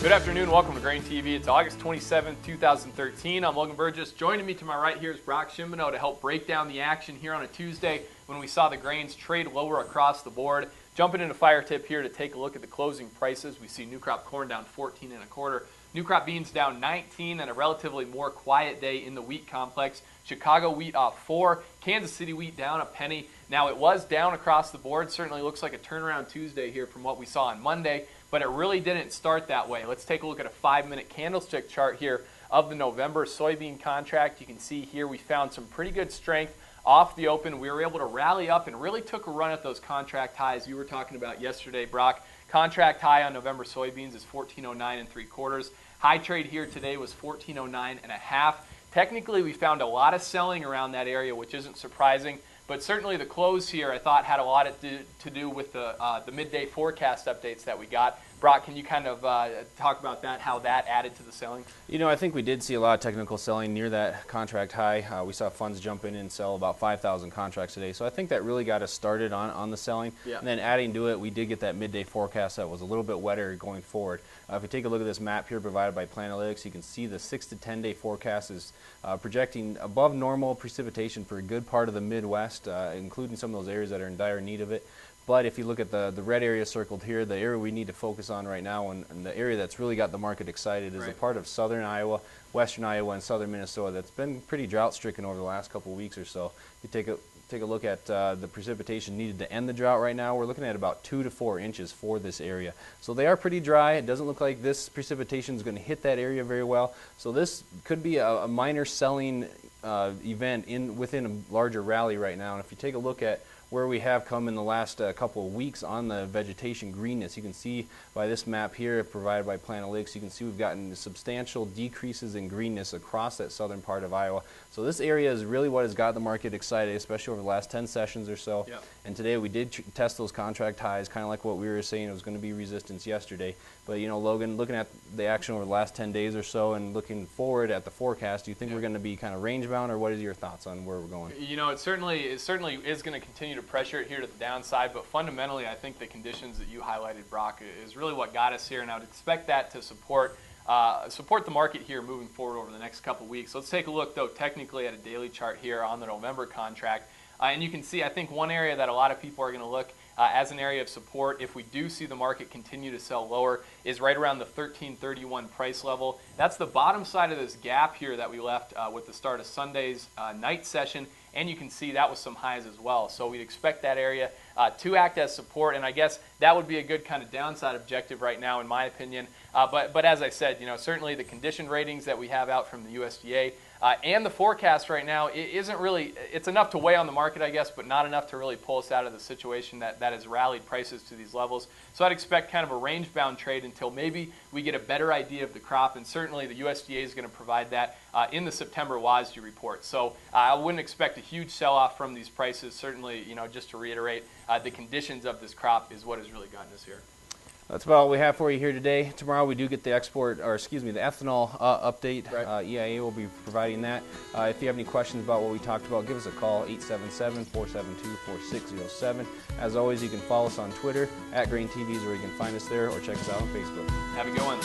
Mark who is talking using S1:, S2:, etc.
S1: Good afternoon, welcome to GrainTV. It's August 27th, 2013. I'm Logan Burgess. Joining me to my right here is Brock Shimbano to help break down the action here on a Tuesday when we saw the grains trade lower across the board. Jumping into fire tip here to take a look at the closing prices. We see new crop corn down 14 1/4, new crop beans down 19, and a relatively more quiet day in the wheat complex. Chicago wheat off 4, Kansas City wheat down a penny. Now it was down across the board. Certainly looks like a turnaround Tuesday here from what we saw on Monday, but it really didn't start that way. Let's take a look at a 5-minute candlestick chart here of the November soybean contract. You can see here we found some pretty good strength off the open. We were able to rally up and really took a run at those contract highs you were talking about yesterday, Brock. Contract high on November soybeans is 14.09 3/4. High trade here today was 14.09 1/2. Technically, we found a lot of selling around that area, which isn't surprising. But certainly the close here, I thought, had a lot to do with the midday forecast updates that we got. Brock, can you kind of talk about that, how that added to the selling?
S2: You know, I think we did see a lot of technical selling near that contract high. We saw funds jump in and sell about 5,000 contracts today. So I think that really got us started on the selling. Yeah. And then adding to it, we did get that midday forecast that was a little bit wetter going forward. If you take a look at this map here provided by Planalytics, you can see the 6 to 10 day forecast is projecting above normal precipitation for a good part of the Midwest, including some of those areas that are in dire need of it. But if you look at the red area circled here, the area we need to focus on right now and the area that's really got the market excited is a part of southern Iowa, western Iowa, and southern Minnesota that's been pretty drought-stricken over the last couple of weeks or so. You take a look at the precipitation needed to end the drought right now. We're looking at about 2 to 4 inches for this area. So they are pretty dry. It doesn't look like this precipitation is going to hit that area very well. So this could be a minor selling event within a larger rally right now. And if you take a look at where we have come in the last couple of weeks on the vegetation greenness, you can see by this map here provided by Planalytics, you can see we've gotten substantial decreases in greenness across that southern part of Iowa. So this area is really what has got the market excited, especially over the last 10 sessions or so. Yep. And today we did test those contract highs, kind of like what we were saying it was going to be resistance yesterday. But you know, Logan, looking at the action over the last 10 days or so and looking forward at the forecast, do you think we're going to be kind of range bound, or what is your thoughts on where we're going?
S1: You know, it certainly is going to continue to pressure it here to the downside, but fundamentally I think the conditions that you highlighted, Brock, is really what got us here, and I would expect that to support the market here moving forward over the next couple weeks. Let's take a look, though, technically at a daily chart here on the November contract. And you can see, I think, one area that a lot of people are going to look as an area of support if we do see the market continue to sell lower is right around the 1331 price level. That's the bottom side of this gap here that we left with the start of Sunday's night session. And you can see that was some highs as well. So we'd expect that area to act as support, and I guess that would be a good kind of downside objective right now, in my opinion. But as I said, you know, certainly the condition ratings that we have out from the USDA and the forecast right now, it's enough to weigh on the market, I guess, but not enough to really pull us out of the situation that has rallied prices to these levels. So I'd expect kind of a range-bound trade until maybe we get a better idea of the crop, and certainly the USDA is going to provide that in the September WASDE report. So I wouldn't expect a huge sell-off from these prices. Certainly, you know, just to reiterate, the conditions of this crop is what has really gotten us here.
S2: That's about all we have for you here today. Tomorrow we do get the the ethanol update. Right. EIA will be providing that. If you have any questions about what we talked about, give us a call, 877-472-4607. As always, you can follow us on Twitter, @GrainTV is where you can find us there, or check us out on Facebook.
S1: Have a good one.